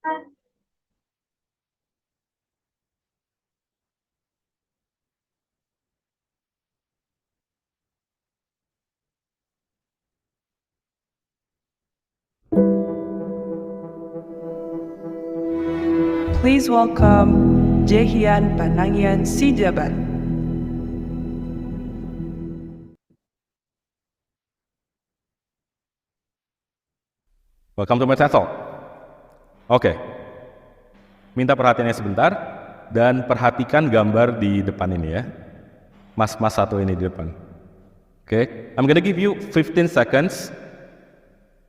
Please welcome Jehian Panangian Sijabat. Welcome to my TED Talk. Oke, minta perhatiannya sebentar dan perhatikan gambar di depan ini ya. Mas-mas satu ini di depan. Oke, I'm gonna give you 15 seconds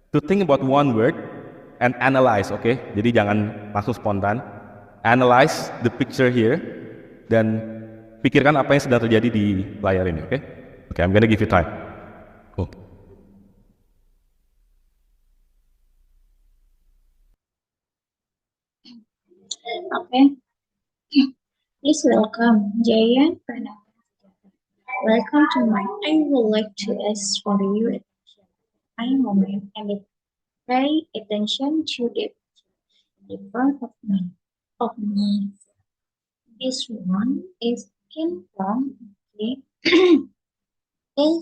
to think about one word and analyze, oke? Jadi jangan langsung spontan. Analyze the picture here dan pikirkan apa yang sedang terjadi di layar ini, oke? Oke, I'm gonna give you time. Cool. Okay. Please welcome Jayan Pranam. Welcome to my. I would like to ask for you a moment and pay attention to the front of me. This one is in from okay.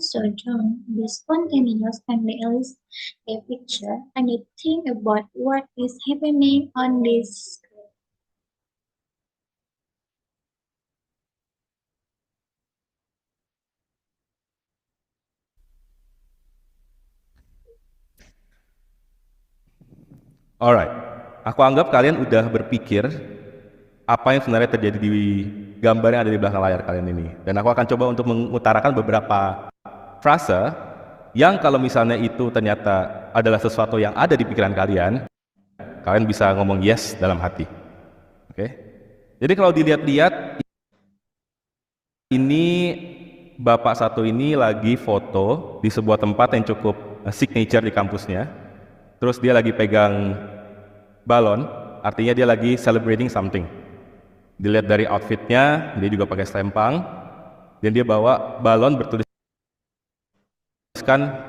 So don't be spontaneous and realize a picture and think about what is happening on this screen. Alright, aku anggap kalian udah berpikir apa yang sebenarnya terjadi di gambar yang ada di belakang layar kalian ini. Dan aku akan coba untuk mengutarakan beberapa frase yang kalau misalnya itu ternyata adalah sesuatu yang ada di pikiran kalian, kalian bisa ngomong yes dalam hati. Oke? Jadi kalau dilihat-lihat, ini bapak satu ini lagi foto di sebuah tempat yang cukup signature di kampusnya. Terus dia lagi pegang balon, artinya dia lagi celebrating something. Dilihat dari outfitnya, dia juga pakai selempang, dan dia bawa balon bertuliskan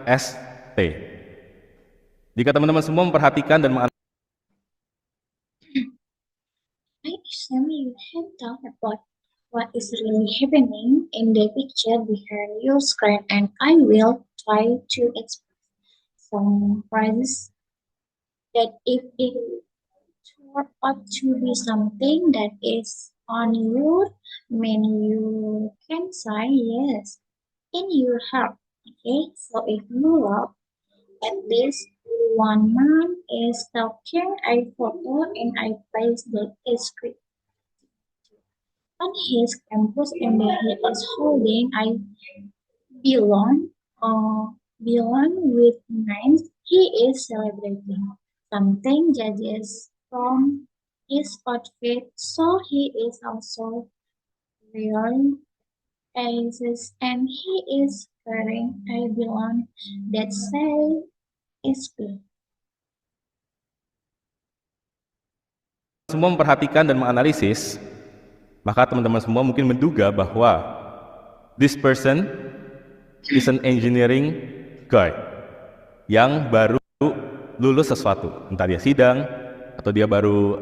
ST. Jika teman-teman semua memperhatikan dan I assume you have thought about what is really happening in the picture behind your screen, and I will try to express some phrases that if it turned out to be something that is on your menu, you can say yes in your heart. Okay, so if you look at this, one man is taking a photo and I place the script on his campus and he is holding a balloon balloon with names. He is celebrating something judges from his outfit, so he is also wearing glasses and he is carrying a balloon that says SP. semua memperhatikan dan menganalisis, maka teman-teman semua mungkin menduga bahwa this person is an engineering guy yang baru lulus sesuatu, entah dia sidang atau dia baru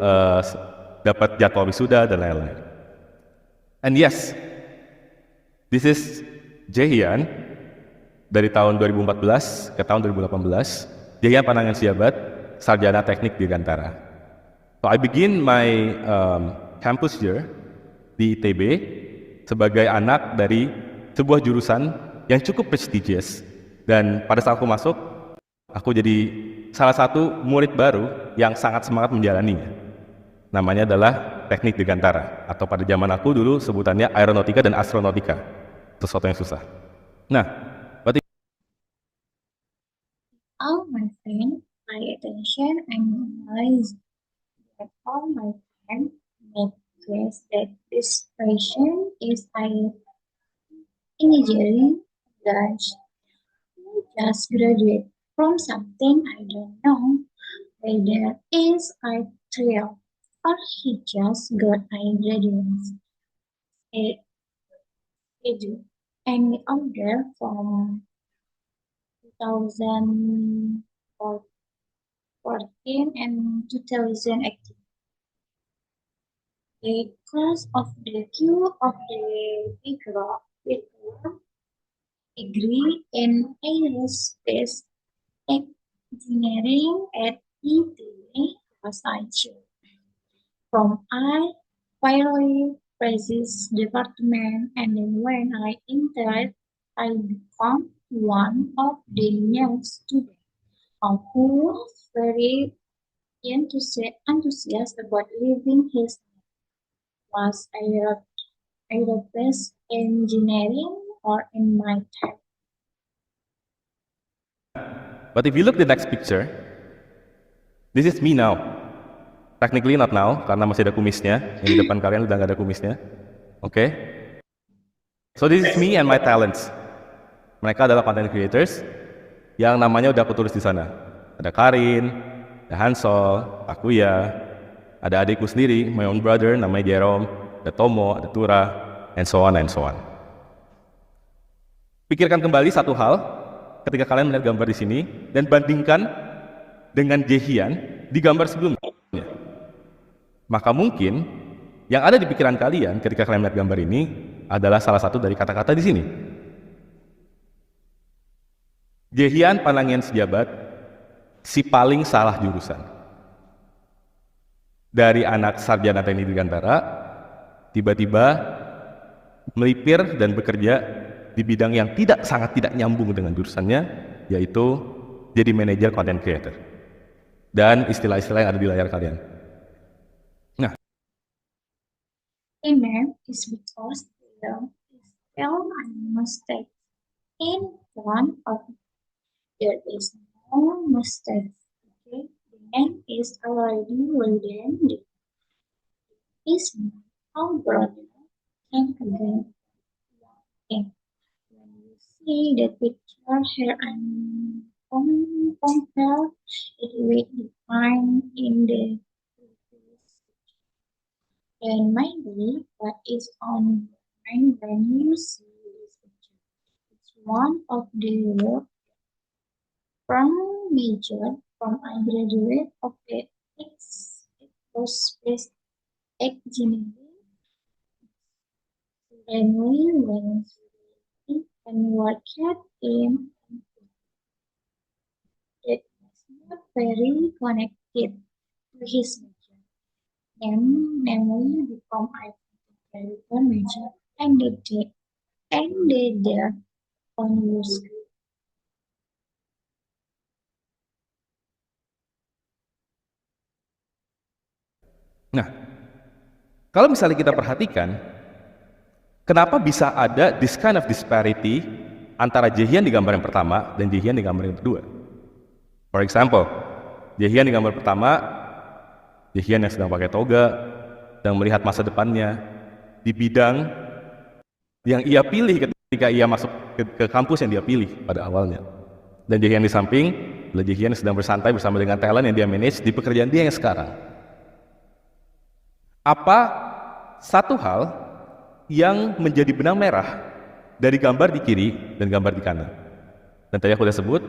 dapat jadwal wisuda dan lain-lain. And yes, this is Jehian dari tahun 2014 ke tahun 2018. Jehian Panangian Sijabat, sarjana teknik di Gantara. So I begin my campus year di ITB sebagai anak dari sebuah jurusan yang cukup prestigious, dan pada saat aku masuk, aku jadi salah satu murid baru yang sangat semangat menjalaninya. Namanya adalah teknik Dirgantara, atau pada zaman aku dulu sebutannya aeronautika dan astronautika, sesuatu yang susah. Nah, berarti All my friends pay attention and realize that all my friends make guess that this person is a engineering guy who just graduated from something I don't know whether is a trial or he just got a graduation schedule and order from 2014 2014 and 2018. Because of the view of the bigger degree in aerospace engineering at ETA was I chose. From I finally praises department, and then when I entered, I become one of the young students who was very enthusiastic about living his was aerospace engineering or in my time. But if you look the next picture, this is me now. Technically not now, karena masih ada kumisnya. Yang di depan kalian udah nggak ada kumisnya. Oke? So this is me and my talents. Mereka adalah content creators yang namanya udah aku tulis di sana. Ada Karin, ada Hansol, aku ya, ada adikku sendiri, my own brother, namanya Jerome, ada Tomo, ada Tura, and so on and so on. Pikirkan kembali satu hal ketika kalian melihat gambar di sini dan bandingkan dengan Jaehyun di gambar sebelumnya. Maka mungkin yang ada di pikiran kalian ketika kalian melihat gambar ini adalah salah satu dari kata-kata di sini. Jaehyun Panangian Sejabat, si paling salah jurusan. Dari anak sarjana teknik dirgantara, tiba-tiba melipir dan bekerja di bidang yang sangat tidak nyambung dengan jurusannya, yaitu jadi manajer content creator. Dan istilah-istilah yang ada di layar kalian. Nah, Amen is because there is still a mistake in front of me. There is no mistake. Okay, the name is already written. Is our brother and again. And when you see the picture here and compare it with the fine in the and maybe what is on mind when you see this picture. It's one of the work from major from a graduate of the aerospace engineering. Suddenly, when he and worked in it was not very connected to his major. Namely become a medical major and they there on your screen. Nah, kalau misalnya kita perhatikan, kenapa bisa ada this kind of disparity antara Jaehyun di gambar yang pertama dan Jaehyun di gambar yang kedua? For example, Jaehyun di gambar pertama, Jaehyun yang sedang pakai toga, sedang melihat masa depannya di bidang yang ia pilih ketika ia masuk ke kampus yang dia pilih pada awalnya. Dan Jaehyun di samping adalah Jaehyun yang sedang bersantai bersama dengan talent yang dia manage di pekerjaan dia yang sekarang. Apa satu hal yang menjadi benang merah dari gambar di kiri dan gambar di kanan? Dan tadi aku sudah sebut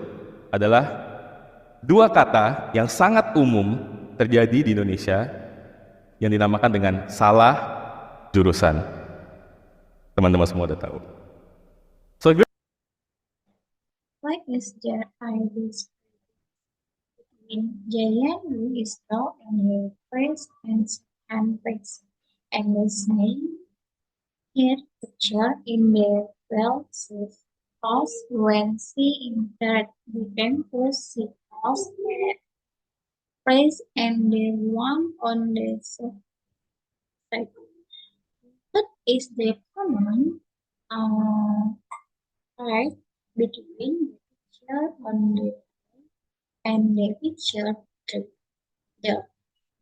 adalah dua kata yang sangat umum terjadi di Indonesia yang dinamakan dengan salah jurusan. Teman-teman semua udah tahu. So, Why is there a difference between Jaehyun who is now in the first and face and his name here picture in the well-safe house when she entered the campus she was the place and the one on the side. What is the common right between the picture on the right and the picture to the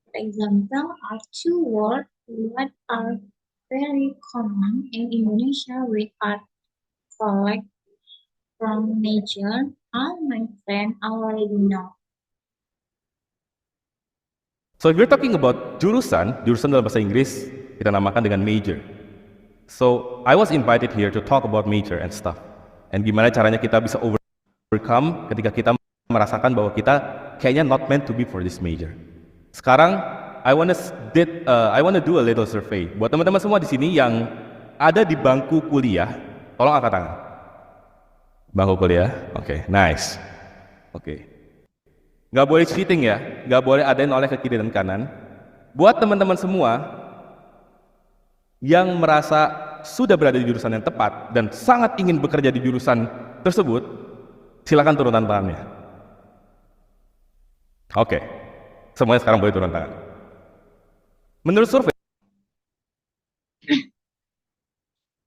for example are two words that are very common in Indonesia we are collect from nature. All my friends already know. So if we're talking about jurusan dalam bahasa Inggris kita namakan dengan major. So I was invited here to talk about major and stuff. And gimana caranya kita bisa overcome ketika kita merasakan bahwa kita kayaknya not meant to be for this major. Sekarang I wanna do a little survey. Buat teman-teman semua di sini yang ada di bangku kuliah, tolong angkat tangan. Bangku kuliah, oke, nice. Oke. Nggak boleh cheating ya, nggak boleh ada yang noleh ke kiri dan kanan. Buat teman-teman semua yang merasa sudah berada di jurusan yang tepat dan sangat ingin bekerja di jurusan tersebut, silakan turunkan tangannya. Oke, semuanya sekarang boleh turun tangan. Menurut survei,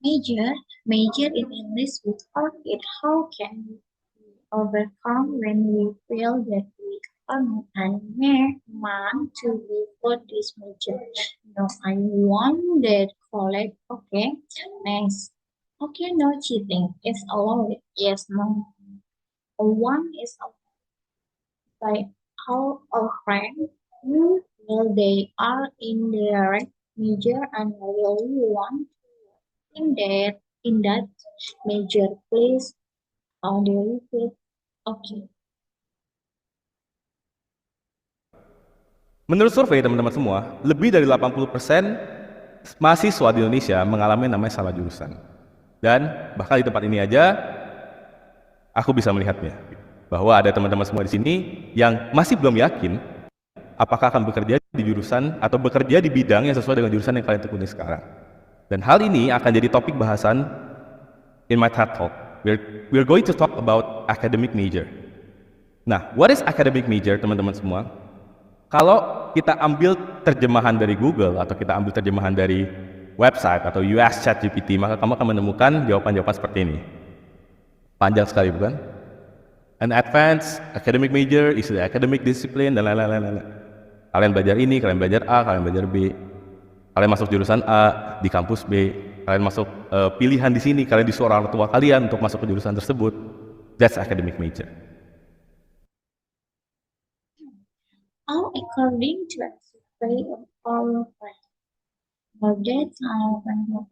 Major in English without it, how can we overcome when we feel that we are not meant to be for this major? No, I want that college. Okay, next. Okay, no cheating. It's allowed. Yes, no. One is by our friend who feel they are in the right major and really want in that major, please audio it. Okay. menurut survei teman-teman semua, lebih dari 80% mahasiswa di Indonesia mengalami namanya salah jurusan. Dan bahkan di tempat ini aja, aku bisa melihatnya. Bahwa ada teman-teman semua di sini yang masih belum yakin apakah akan bekerja di jurusan atau bekerja di bidang yang sesuai dengan jurusan yang kalian tekuni sekarang. Dan hal ini akan jadi topik bahasan in my TED Talk. We're going to talk about academic major. Nah, what is academic major, teman-teman semua? Kalau kita ambil terjemahan dari Google atau kita ambil terjemahan dari website atau US ChatGPT, maka kamu akan menemukan jawaban-jawaban seperti ini. Panjang sekali, bukan? An advanced academic major is the academic discipline, dan lain-lain. Kalian belajar ini, kalian belajar A, kalian belajar B. Kalian masuk jurusan A di kampus B, kalian masuk pilihan di sini, kalian disuruh orang tua kalian untuk masuk ke jurusan tersebut. That's academic major. All according to a survey of our friends. More than 100%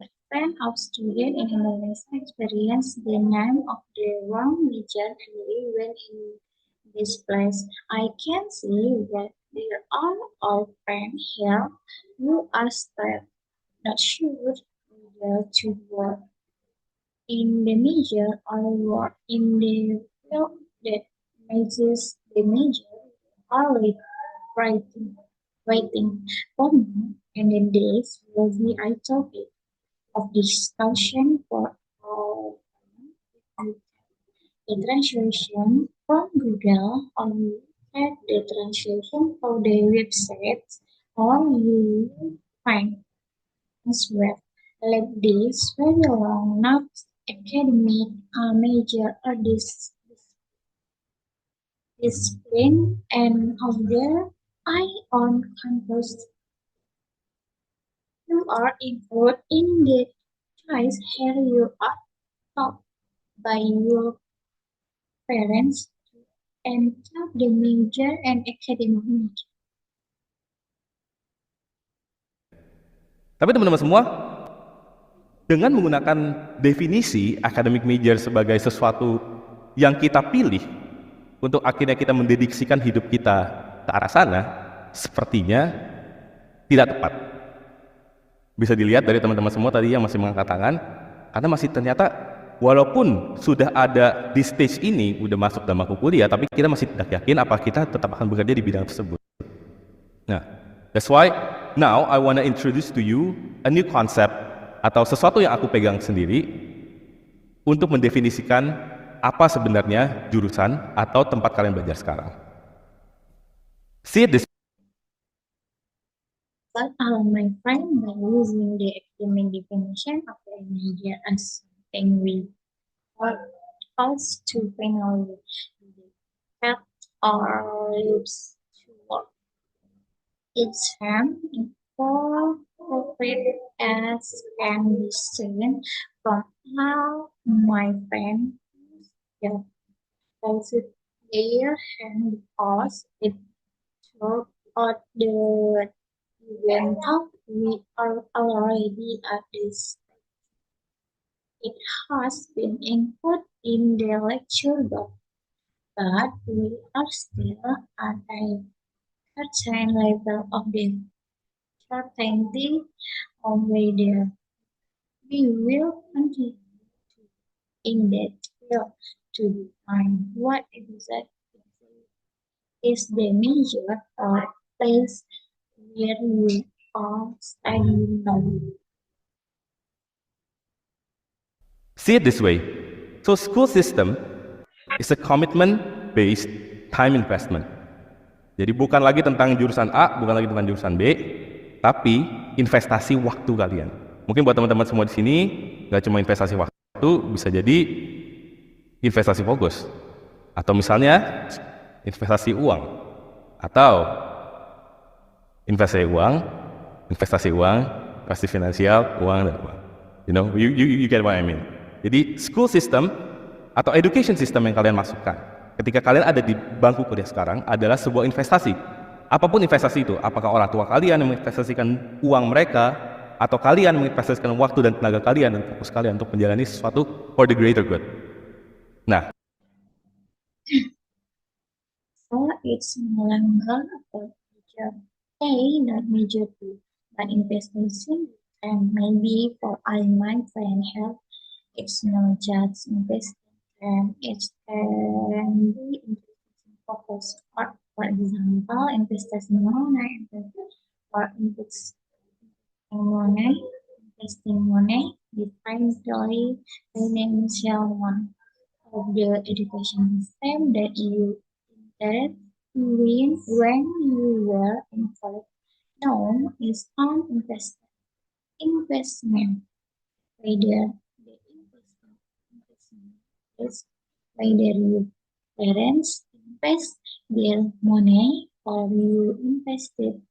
of students in Indonesia experience the name of the wrong major very well in this place. I can see that there are all friends here who are still not sure whether to work in the major or work in the field that matches the major, are waiting for me, and the days will be a topic of discussion for all. The translation from Google or at the translation for the website, or you find as well like this very long, not academic major or discipline, and of their eye on campus. You are included in the choice here. You are taught by your parents to enter the major and academic major. Tapi teman-teman semua, dengan menggunakan definisi academic major sebagai sesuatu yang kita pilih untuk akhirnya kita mendediksikan hidup kita ke arah sana, sepertinya tidak tepat. Bisa dilihat dari teman-teman semua tadi yang masih mengangkat tangan, karena masih ternyata walaupun sudah ada di stage ini, udah masuk dalam bangku kuliah, tapi kita masih tidak yakin apa kita tetap akan bekerja di bidang tersebut. Nah, that's why now I wanna introduce to you a new concept atau sesuatu yang aku pegang sendiri untuk mendefinisikan apa sebenarnya jurusan atau tempat kalian belajar sekarang. See this. But my friend, by using the academic definition of a major as something we are forced to finally get our lives to work. It's an incorporated as can be seen from how my friend raised their hand because it took out the even though we are already at this stage. It has been included in the lecture book, but we are still at a certain level of the certainty of whether we will continue in that field to define what exactly is the measure or place where you are studying now. See it this way. So school system is a commitment-based time investment. Jadi bukan lagi tentang jurusan A, bukan lagi tentang jurusan B, tapi investasi waktu kalian. Mungkin buat teman-teman semua di sini, nggak cuma investasi waktu, bisa jadi investasi fokus. Atau misalnya investasi uang. Atau investasi uang, investasi finansial, uang dan uang. You get what I mean. Jadi school system atau education system yang kalian masukkan ketika kalian ada di bangku kuliah sekarang adalah sebuah investasi. Apapun investasi itu, apakah orang tua kalian yang menginvestasikan uang mereka, atau kalian menginvestasikan waktu dan tenaga kalian dan fokus kalian untuk menjalani sesuatu for the greater good. Nah, So it's no longer about major A, not major B, but investing and maybe for I my friend help. It's not just investing and it can be investing focus for example, investing money, money, investing money, differently financial one of the education system that you intended when you were in college. Known is on investment, whether the investment is whether your parents invest their money or you invested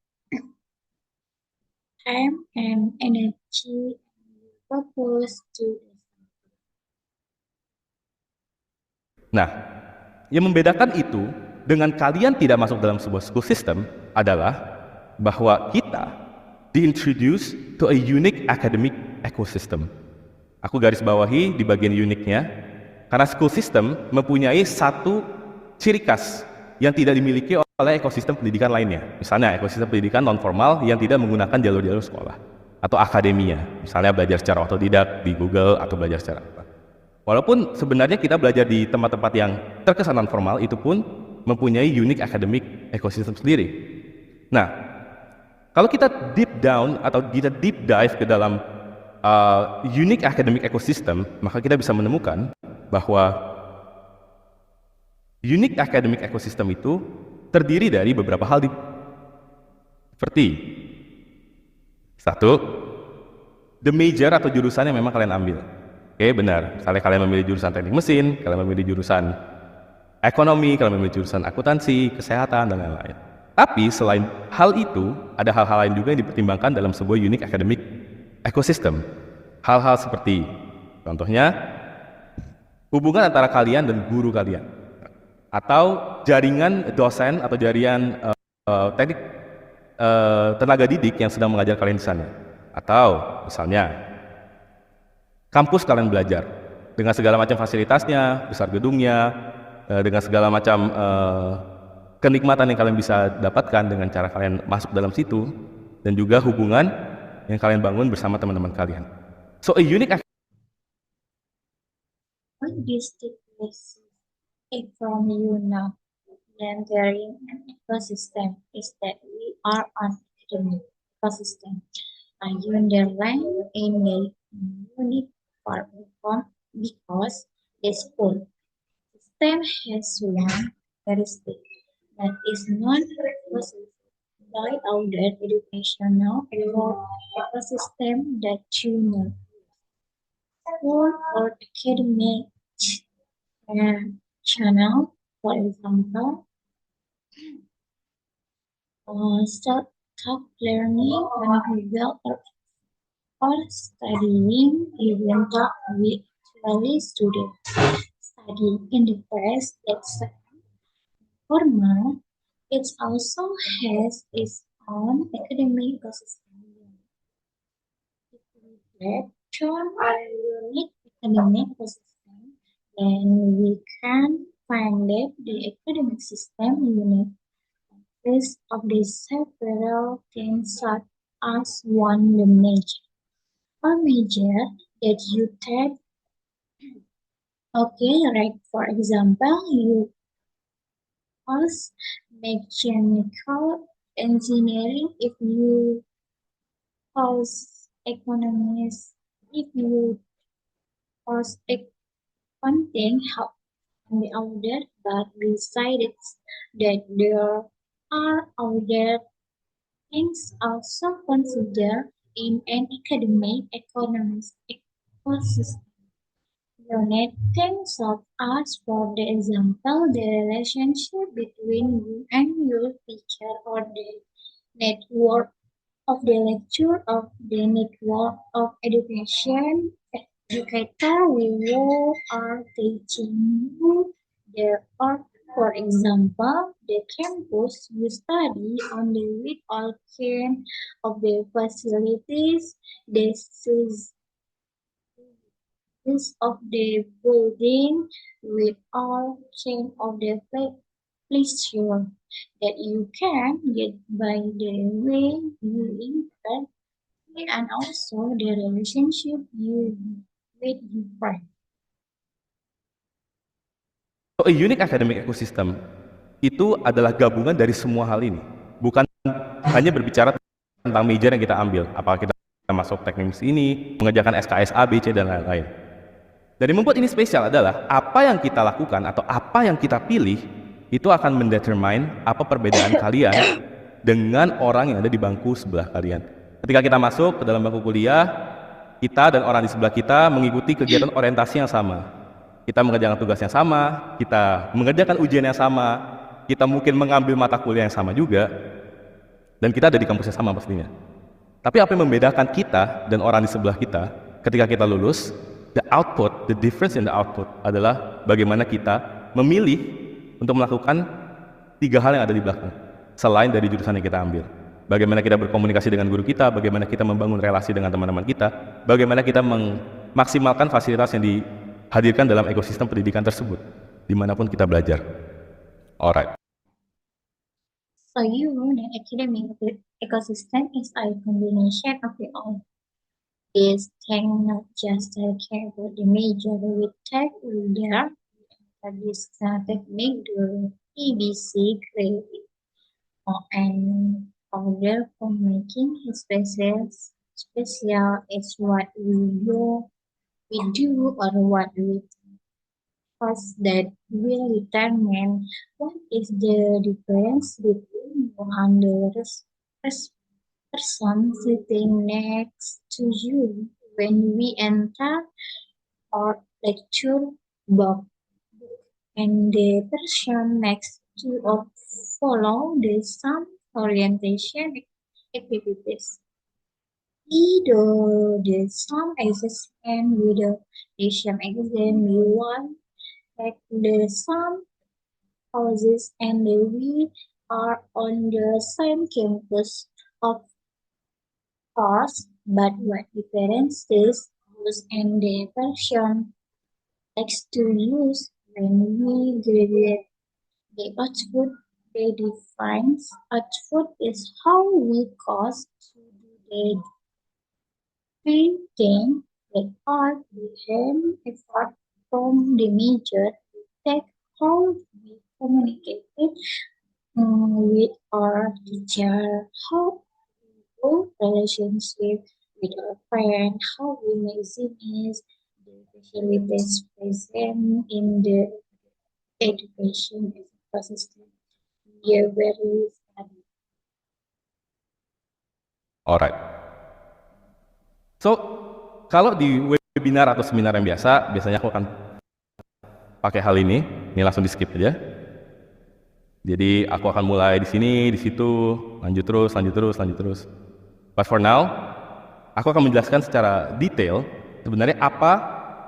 time and energy and purpose to Nah, yang membedakan itu dengan kalian tidak masuk dalam sebuah school system adalah bahwa kita diintroduce to a unique academic ecosystem. Aku garis bawahi di bagian uniknya, karena school system mempunyai satu ciri khas yang tidak dimiliki oleh ekosistem pendidikan lainnya. Misalnya ekosistem pendidikan non-formal yang tidak menggunakan jalur-jalur sekolah atau akademia, misalnya belajar secara otodidak di Google atau belajar secara apa. Walaupun sebenarnya kita belajar di tempat-tempat yang terkesan non-formal, itu pun mempunyai unique academic ecosystem sendiri. Nah, kalau kita deep down atau kita deep dive ke dalam unique academic ecosystem, maka kita bisa menemukan bahwa unique academic ecosystem itu terdiri dari beberapa hal seperti satu, the major atau jurusan yang memang kalian ambil. Oke, benar. Misalnya kalian memilih jurusan teknik mesin, kalian memilih jurusan ekonomi, kalian memilih jurusan akuntansi, kesehatan, dan lain-lain. Tapi selain hal itu, ada hal-hal lain juga yang dipertimbangkan dalam sebuah unique academic ecosystem. Hal-hal seperti, contohnya, hubungan antara kalian dan guru kalian. Atau jaringan dosen atau jaringan teknik tenaga didik yang sedang mengajar kalian di sana. Atau misalnya, kampus kalian belajar dengan segala macam fasilitasnya, besar gedungnya, dengan segala macam kenikmatan yang kalian bisa dapatkan dengan cara kalian masuk dalam situ, dan juga hubungan yang kalian bangun bersama teman-teman kalian. So a unique what distinguishes it from you now entering an ecosystem is that we are an academic ecosystem. You underline in the unique part because the school system has one characteristic that is not possessed by other educational ecosystem that you know. School or academic channel, for example, self-taught learning on Google or studying even though we actually students study in the first that's formal. It also has its own academic ecosystem. If we get shown our unique academic ecosystem, then we can find that the academic system unit consists of the several things such as one the major. A major that you take. Okay, right. For example, you choose mechanical engineering if you choose economics if you choose accounting. On the other, but besides that there are other things also considered in an academic economics ecosystem. Unit things of us, for the example, the relationship between you and your teacher or the network of the lecture of the network of education educator who are teaching you the art. For example, the campus you study on the with all kind of the facilities, the sizes of the building with all kind of the pleasure that you can get by the way you interact and also the relationship you with your friend. So, a unique academic ecosystem itu adalah gabungan dari semua hal ini. Bukan hanya berbicara tentang major yang kita ambil, apakah kita masuk teknik ini, mengerjakan SKS A, B, C, dan lain-lain. Dan yang membuat ini spesial adalah apa yang kita lakukan atau apa yang kita pilih itu akan mendetermine apa perbedaan kalian dengan orang yang ada di bangku sebelah kalian. Ketika kita masuk ke dalam bangku kuliah, kita dan orang di sebelah kita mengikuti kegiatan orientasi yang sama. Kita mengerjakan tugas yang sama, kita mengerjakan ujian yang sama, kita mungkin mengambil mata kuliah yang sama juga, dan kita ada di kampus yang sama pastinya. Tapi apa yang membedakan kita dan orang di sebelah kita ketika kita lulus, the output, the difference in the output adalah bagaimana kita memilih untuk melakukan 3 hal yang ada di belakang, selain dari jurusan yang kita ambil. Bagaimana kita berkomunikasi dengan guru kita, bagaimana kita membangun relasi dengan teman-teman kita, bagaimana kita memaksimalkan fasilitas yang dihadirkan dalam ekosistem pendidikan tersebut, dimanapun kita belajar. Alright. So you know the academic ecosystem is a combination of the all. This thing not just care about the major we take there, but this technique during EBC grade and order for making his special is what we do or what we cause that will determine what is the difference between you and the person sitting next to you when we enter our lecture box and the person next to or follow the some orientation activities. Either the some exists and with the some exam you want like the some houses and we are on the same campus of course, but what difference is use and the person likes to use when we graduate the output they defines output is how we cost to do the thing that are the effort from the major to take how we communicated with our teacher, how we build relationship with our friend, how we maximize the facilities present in the education ecosystem. We are very study. Alright. So, kalau di webinar atau seminar yang biasanya aku akan pakai hal ini langsung di skip aja. Jadi aku akan mulai di sini, di situ, lanjut terus. But for now, aku akan menjelaskan secara detail sebenarnya apa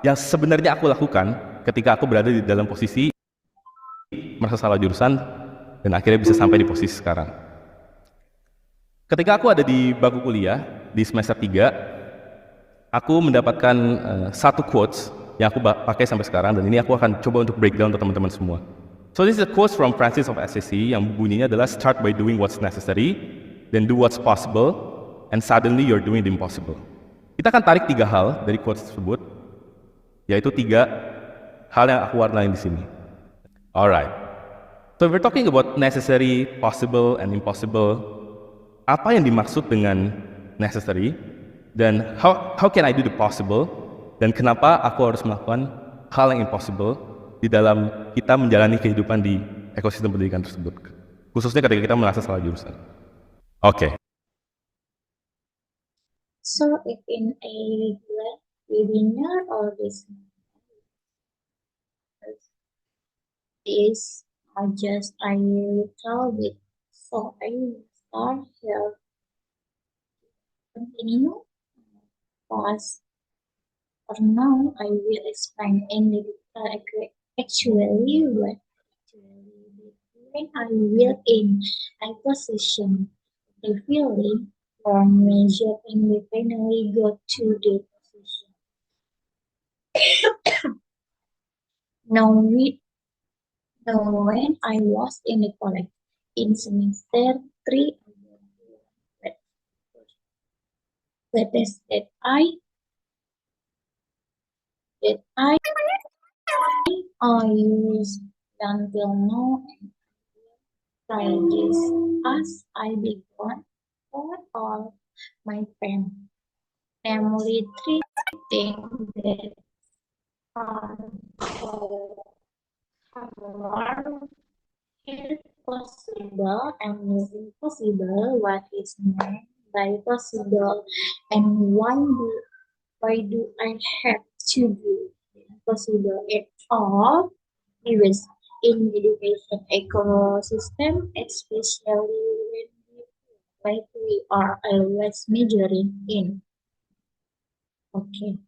yang sebenarnya aku lakukan ketika aku berada di dalam posisi merasa salah jurusan dan akhirnya bisa sampai di posisi sekarang. Ketika aku ada di bangku kuliah di semester 3, aku mendapatkan satu quotes yang aku pakai sampai sekarang, dan ini aku akan coba untuk breakdown untuk teman-teman semua. So this is a quote from Francis of Assisi yang bunyinya adalah start by doing what's necessary, then do what's possible, and suddenly you're doing the impossible. Kita akan tarik 3 hal dari quotes tersebut, yaitu 3 hal yang aku warnain di sini. Alright. So we're talking about necessary, possible, and impossible. Apa yang dimaksud dengan necessary? Dan how can I do the possible? Dan kenapa aku harus melakukan hal yang impossible di dalam kita menjalani kehidupan di ekosistem pendidikan tersebut, khususnya ketika kita merasa salah jurusan. Oke. So if in a regular webinar or this is just a little bit, so I will start here. Continue. Pause. For now, I will explain in the detail actually what when I will in a position the feeling from measure and we finally go to the position. Now when I was in the college in semester 3, that is that I use until now and try this as I began for all my friends, namely 3 things that are possible and impossible. What is meant by possible, and why do I have to do impossible at all? Anyways, in education ecosystem, especially when like we are always measuring in. Okay.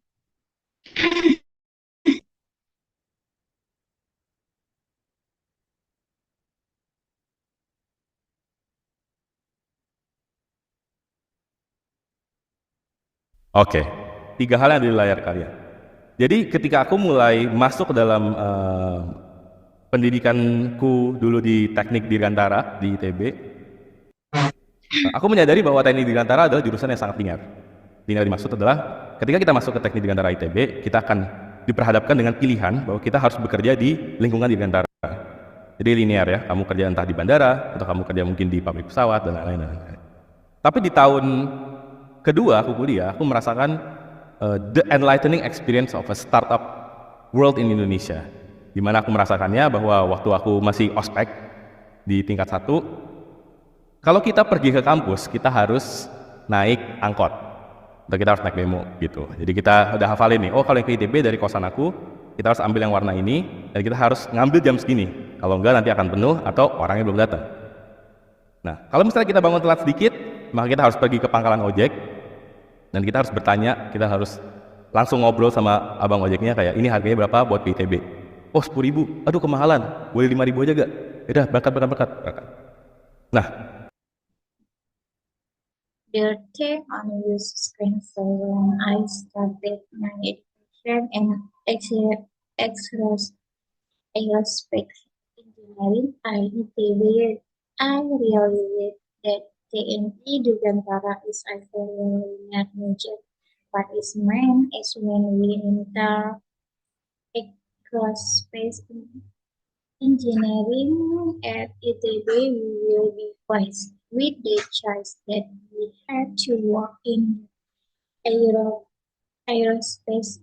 Oke, 3 hal yang ada di layar kalian. Jadi ketika aku mulai masuk ke dalam pendidikanku dulu di Teknik Dirgantara di ITB, aku menyadari bahwa Teknik Dirgantara adalah jurusan yang sangat linear. Linear dimaksud adalah ketika kita masuk ke Teknik Dirgantara ITB, kita akan diperhadapkan dengan pilihan bahwa kita harus bekerja di lingkungan Dirgantara. Jadi linear ya, kamu kerja entah di bandara, atau kamu kerja mungkin di pabrik pesawat, dan lain-lain. Tapi di tahun kedua aku kuliah, aku merasakan the enlightening experience of a startup world in Indonesia, di mana aku merasakannya bahwa waktu aku masih ospek di tingkat 1, kalau kita pergi ke kampus, kita harus naik angkot, atau kita harus naik bemo gitu. Jadi kita udah hafalin nih, oh kalau yang ke ITB dari kosan aku, kita harus ambil yang warna ini, dan kita harus ngambil jam segini. Kalau enggak nanti akan penuh atau orangnya belum datang. Nah, kalau misalnya kita bangun telat sedikit, maka kita harus pergi ke pangkalan ojek, dan kita harus bertanya, kita harus langsung ngobrol sama abang ojeknya kayak, ini harganya berapa buat ke ITB? Oh 10.000, aduh kemahalan, boleh 5.000 aja gak? Yaudah berangkat. Nah, The thing on your screen, so when I started my education in aerospace engineering at ITB, I realized that TNI Dirgantara is a very linear major. What is meant is when we enter aerospace engineering at ITB, we will be faced with the choice that we have to work in aerospace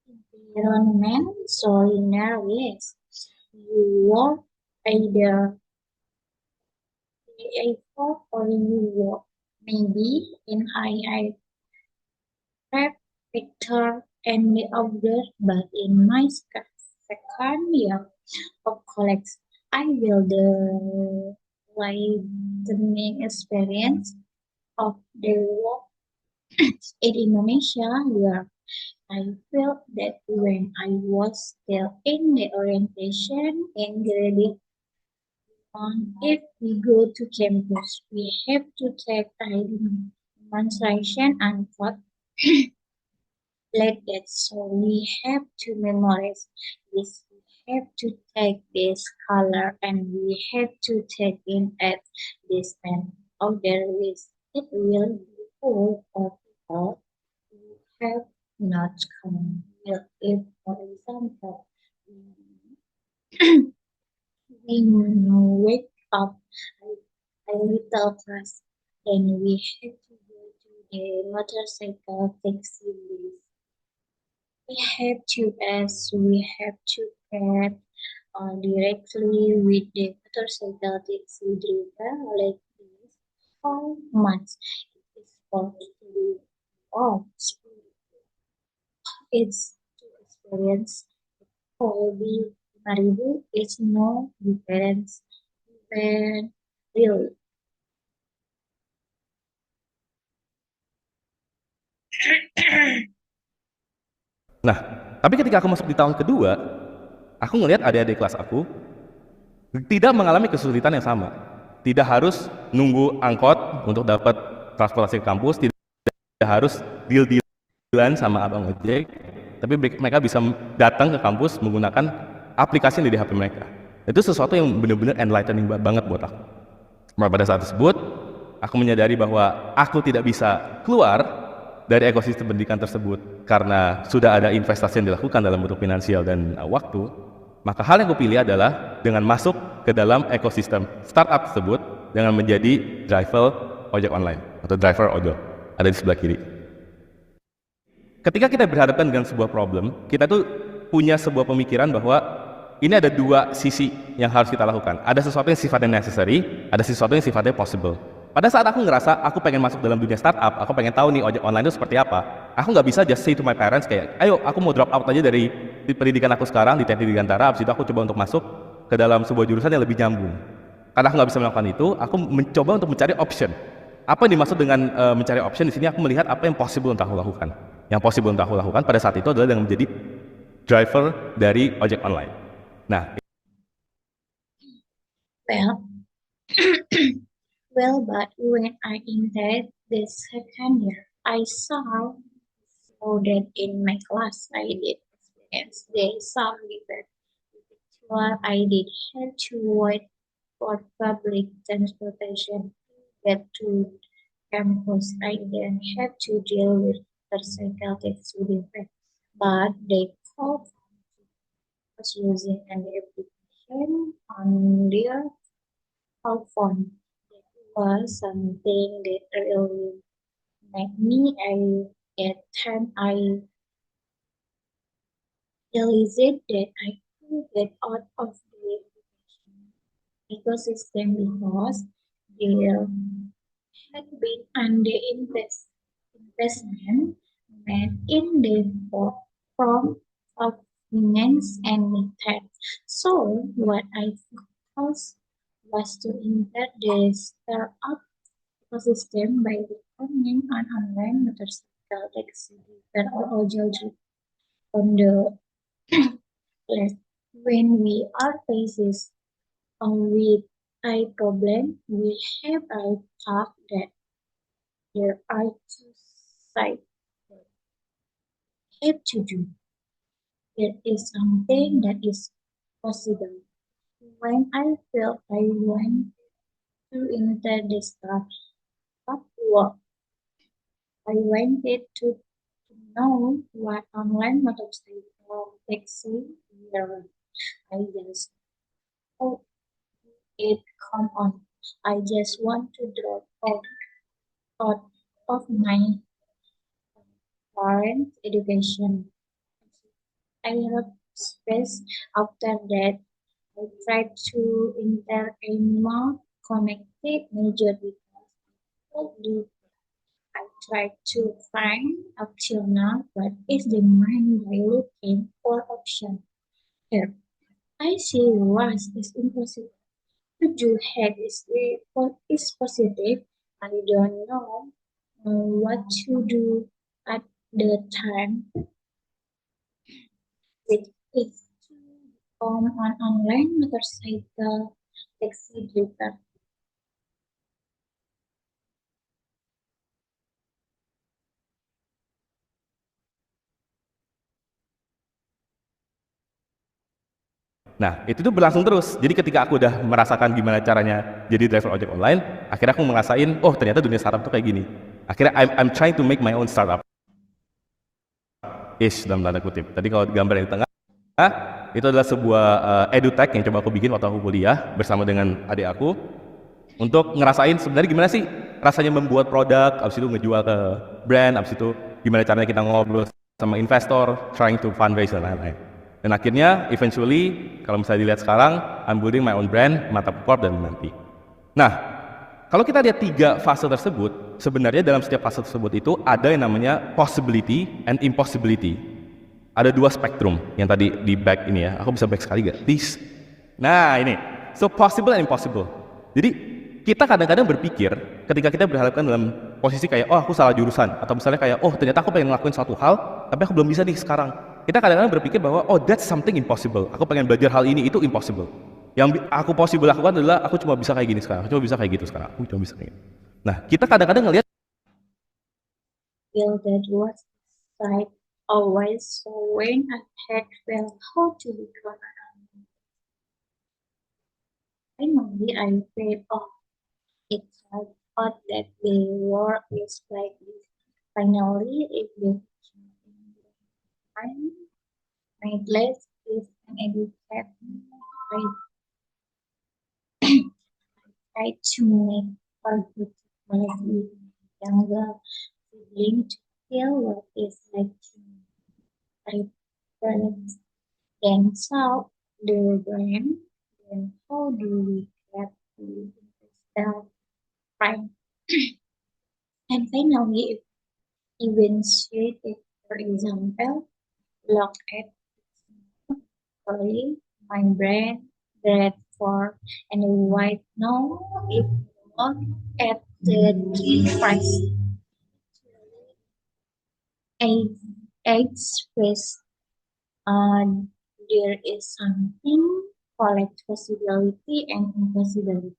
environment. So linear, yes, you work either A4 or you work maybe in high vector and the other, but in my second year of college, I will the learning experience of the work in Indonesia, where I felt that when I was still in the orientation in grade 1, if we go to campus, we have to take a demonstration and vote like that. So we have to memorize this. We have to take this color and we have to take in at this time. Other ways it will be full of people who have not come. Well, if, for example, we wake up a little class, then we have to go to the motorcycle taxi list. We have to ask, we have to get directly with the motorcycle taxi driver like this. How much it is for to be off? It's to experience Colby Maribu is no difference even really. Nah, tapi ketika aku masuk di tahun kedua, aku ngelihat adik-adik kelas aku tidak mengalami kesulitan yang sama. Tidak harus nunggu angkot untuk dapat transportasi ke kampus, tidak harus deal-dealan sama abang ojek, tapi mereka bisa datang ke kampus menggunakan aplikasi yang ada di HP mereka. Itu sesuatu yang benar-benar enlightening banget buat aku. Pada saat tersebut, aku menyadari bahwa aku tidak bisa keluar dari ekosistem pendidikan tersebut karena sudah ada investasi yang dilakukan dalam bentuk finansial dan waktu. Maka hal yang kupilih adalah dengan masuk ke dalam ekosistem startup tersebut dengan menjadi driver ojek online atau driver ojol, ada di sebelah kiri. Ketika kita berhadapan dengan sebuah problem, kita tuh punya sebuah pemikiran bahwa ini ada dua sisi yang harus kita lakukan. Ada sesuatu yang sifatnya necessary, ada sesuatu yang sifatnya possible. Pada saat aku ngerasa aku pengen masuk dalam dunia startup, aku pengen tahu nih ojek online itu seperti apa, aku nggak bisa just say to my parents kayak, ayo aku mau drop out aja dari pendidikan aku sekarang di Teknik Dirgantara, abis itu aku coba untuk masuk ke dalam sebuah jurusan yang lebih nyambung. Karena aku nggak bisa melakukan itu, aku mencoba untuk mencari option. Apa yang dimaksud dengan mencari option di sini? Aku melihat apa yang possible untuk aku lakukan. Yang possible untuk aku lakukan pada saat itu adalah dengan menjadi driver dari ojek online. Nah, Well, well, but when I entered the second year, I saw so that in my class I did experience the some different while I did have to wait for public transportation to get to campus. I then had to deal with motorcycle taxi different, but they called was using an application on their phone. It was something that really made me at time I realized that I could get out of the ecosystem because there had been investment made in the form of finance and tech. So what I proposed was to enter the startup ecosystem by becoming an online motorcycle taxi driver or ojol on the list. When we are faced with a problem, we have a thought that there are two sides that we have to do. There is something that is possible. When I felt I went to enter the startup world, I wanted to know what online motorcycle taxi were. I just hope it come on. I just want to drop out of my current education. I have space after that. I tried to enter a more connected major because I do. I tried to find up till now, but it's the mind by looking for option. Here, I see was is impossible. To do head is positive. I don't know what to do at the time. It is to become an online motorcycle taxi driver. Nah, itu tuh berlangsung terus. Jadi ketika aku udah merasakan gimana caranya jadi driver ojek online, akhirnya aku ngerasain, oh ternyata dunia startup tuh kayak gini. Akhirnya I'm trying to make my own startup. Ish, dalam tanda kutip. Tadi kalau gambar yang di tengah, itu adalah sebuah edutech yang coba aku bikin waktu aku kuliah bersama dengan adik aku untuk ngerasain sebenarnya gimana sih rasanya membuat produk, abis itu ngejual ke brand, abis itu gimana caranya kita ngobrol sama investor, trying to fundraise dan lain-lain. Dan akhirnya, eventually, kalau misalnya dilihat sekarang, I'm building my own brand, Mantap Corp dan nanti. Nah, kalau kita lihat 3 fase tersebut, sebenarnya dalam setiap fase tersebut itu ada yang namanya possibility and impossibility. Ada 2 spektrum yang tadi di back ini ya. Aku bisa back sekali gak? Please. Nah ini, so possible and impossible. Jadi kita kadang-kadang berpikir ketika kita berhadapkan dalam posisi kayak, oh aku salah jurusan, atau misalnya kayak, oh ternyata aku pengen ngelakuin suatu hal, tapi aku belum bisa nih sekarang. Kita kadang-kadang berpikir bahwa, oh that's something impossible. Aku pengen belajar hal ini, itu impossible. Yang aku possible lakukan adalah aku cuma bisa kayak gini sekarang, aku cuma bisa kayak gitu sekarang, aku cuma bisa kayak gitu. Nah kita kadang-kadang ngelihat Feel that was like always, so when I had felt how to become finally I paid off. It's like thought that the world is like this. Finally, if the time my place is an educated, I try to make a good quality younger sibling to feel what it's like to represent themselves, the brand, then how do we get to self pride? And finally, eventuate, for example, look at early, my brand, Bradford, and white now if you look at the key price, eggs space, uh, there is something called possibility and impossibility.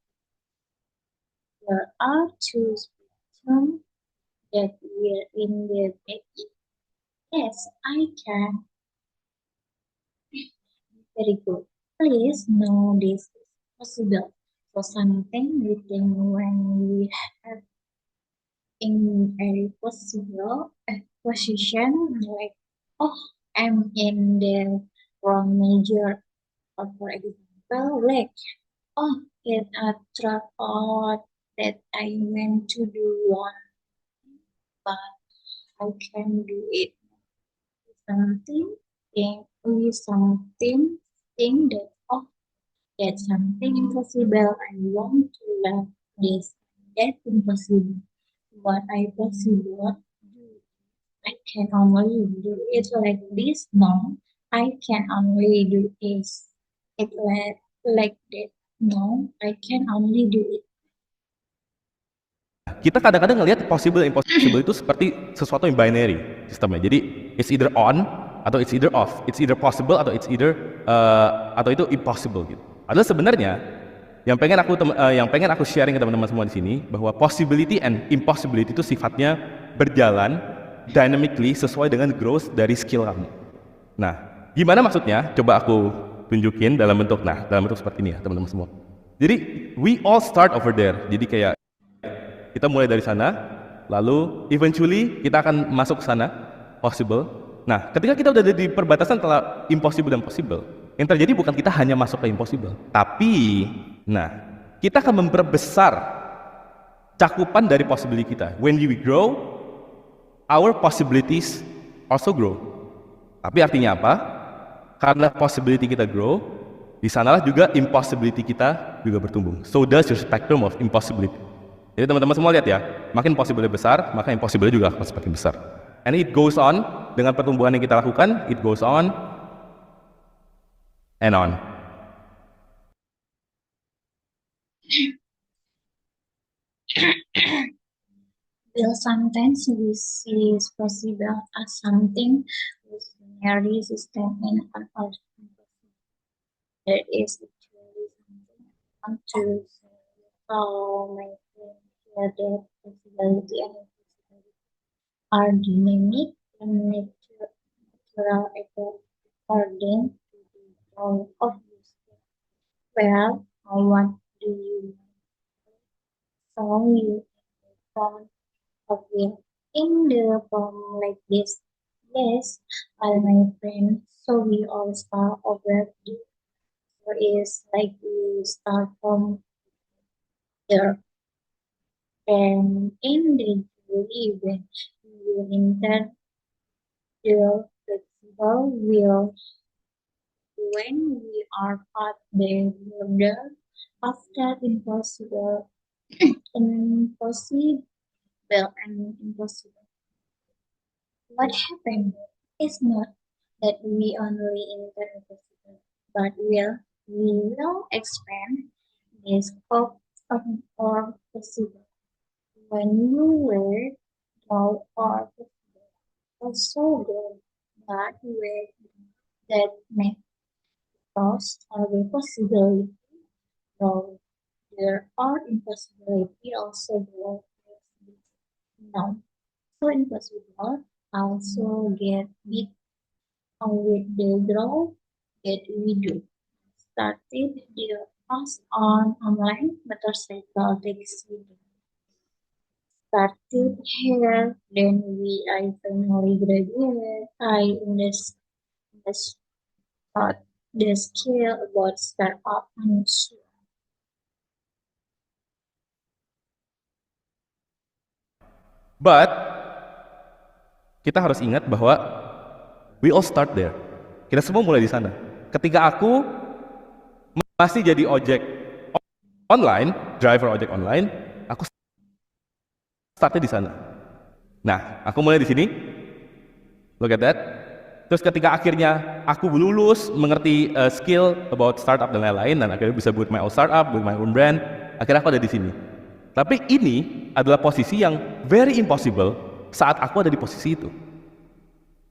There are two spectrums that we're in the back. Yes, I can. Very good. Please know this is possible. So something we think when we have in a possible position like, oh, I'm in the wrong major, or for example, like, oh, it a track out that I meant to do one, but I can do it. Something think that, oh, that's something impossible. I want to learn this. That's impossible. What I possible do, I can only do it like this. No, I can only do this. It like that. No, I can only do it. kita kadang-kadang ngelihat possible and impossible itu seperti sesuatu yang binary sistemnya. Jadi it's either on atau it's either off, it's either possible atau it's either atau itu impossible gitu. Padahal sebenarnya yang pengen aku sharing ke teman-teman semua di sini bahwa possibility and impossibility itu sifatnya berjalan dynamically sesuai dengan growth dari skill kamu. Nah, gimana maksudnya? Coba aku tunjukin dalam bentuk seperti ini ya teman-teman semua. Jadi we all start over there. Jadi kayak kita mulai dari sana, lalu eventually kita akan masuk ke sana, possible. Nah, ketika kita udah di perbatasan antara impossible dan possible, yang terjadi bukan kita hanya masuk ke impossible, tapi, kita akan memperbesar cakupan dari possibility kita. When we grow, our possibilities also grow. Tapi artinya apa? Karena possibility kita grow, di sanalah juga impossibility kita juga bertumbuh. So does your spectrum of impossibility. Jadi teman-teman semua lihat ya, makin possible besar, maka impossible juga akan semakin besar. And it goes on, dengan pertumbuhan yang kita lakukan, it goes on and on. Well, sometimes we see is possible as something with binary system in an earth. There is actually something I want to say. How my friend here that possibility and impossibility are dynamic and natural according to the law of use. Well, what do you so you from of will in the form like this? Yes, all my friends. So we all start over. So is like we start from there. And in the jury, when we enter the flexible will when we are at the border after impossible and impossible. What happened is not that we only enter impossible, but we will expand the scope of our possible. When you were all our possible, also good, but with that may cost or the possibility, though there are impossibility also there is none. So impossible also get big with the growth that we do. Started the pass on online motorcycle taxi. Started here, then I finally graduated. I understood the skill about startup and so But kita harus ingat bahwa we all start there. Kita semua mulai di sana. Ketika aku masih jadi ojek online, driver ojek online, aku startnya di sana. Nah, aku mulai di sini. Look at that. Terus ketika akhirnya aku lulus, mengerti skill about startup dan lain-lain, dan akhirnya bisa buat my own startup, buat my own brand, akhirnya aku ada di sini. Tapi ini adalah posisi yang very impossible saat aku ada di posisi itu.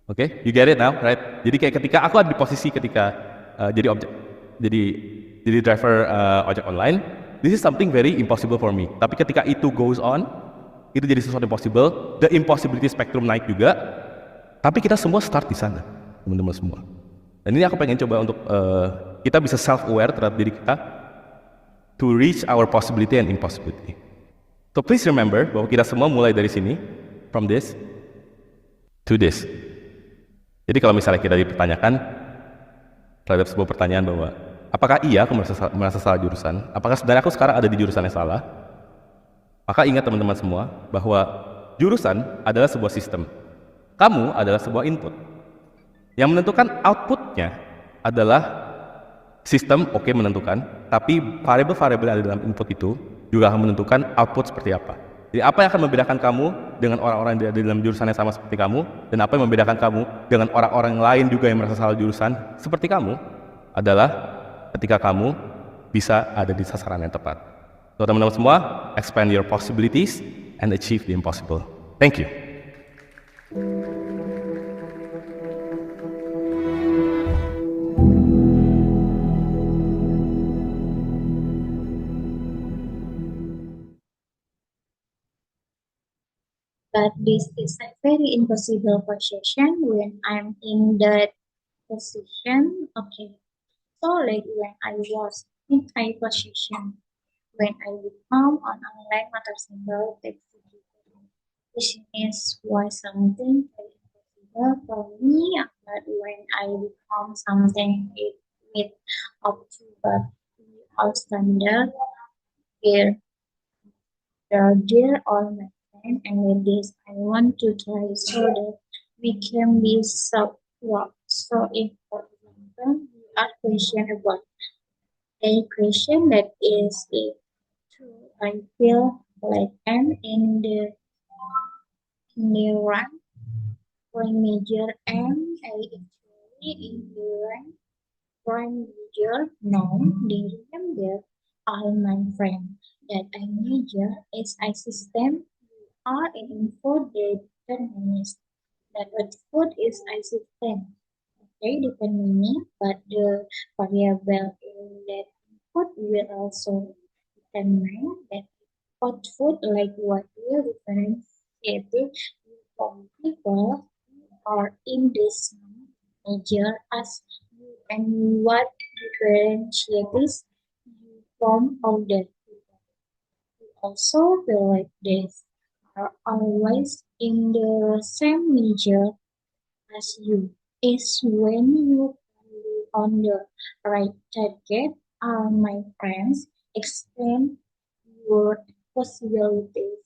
Oke, you get it now, right? Jadi kayak ketika aku ada di posisi ketika jadi driver ojek online, this is something very impossible for me. Tapi ketika itu goes on, itu jadi sesuatu yang possible, the impossibility spectrum naik juga. Tapi kita semua start di sana, teman-teman semua. Dan ini aku pengen coba untuk kita bisa self-aware terhadap diri kita to reach our possibility and impossibility. So please remember bahwa kita semua mulai dari sini, from this to this. Jadi kalau misalnya kita dipertanyakan terhadap sebuah pertanyaan bahwa apakah iya aku merasa salah jurusan, apakah sebenarnya aku sekarang ada di jurusan yang salah, maka ingat teman-teman semua bahwa jurusan adalah sebuah sistem. Kamu adalah sebuah input. Yang menentukan outputnya adalah sistem, oke, menentukan, tapi variabel-variabel yang ada dalam input itu juga akan menentukan output seperti apa. Jadi apa yang akan membedakan kamu dengan orang-orang yang ada dalam jurusan yang sama seperti kamu, dan apa yang membedakan kamu dengan orang-orang lain juga yang merasa salah jurusan seperti kamu adalah ketika kamu bisa ada di sasaran yang tepat. So teman-teman semua, expand your possibilities and achieve the impossible. Thank you. but this is a very impossible position when I'm in that position. Okay. So like when I was in a position when I become an online motorcycle taxi driver. Business was something very impossible for me, but when I become something it with up to but we all standard here dear all my friends, and with this I want to try so that we can be so what so if for example we are question about a question that is if true I feel like I'm in the run prime major am I actually in the run prime major no they remember all my friends that I major is a system are an input determinist that what food is a system. Okay, determining, but the variable in that input will also determine that what food like what will differentiate it from people who are in this major as you and what differentiates from older people. We also feel like they are always in the same major as you. Is when you can be on the right target. My friends, extend your possibilities.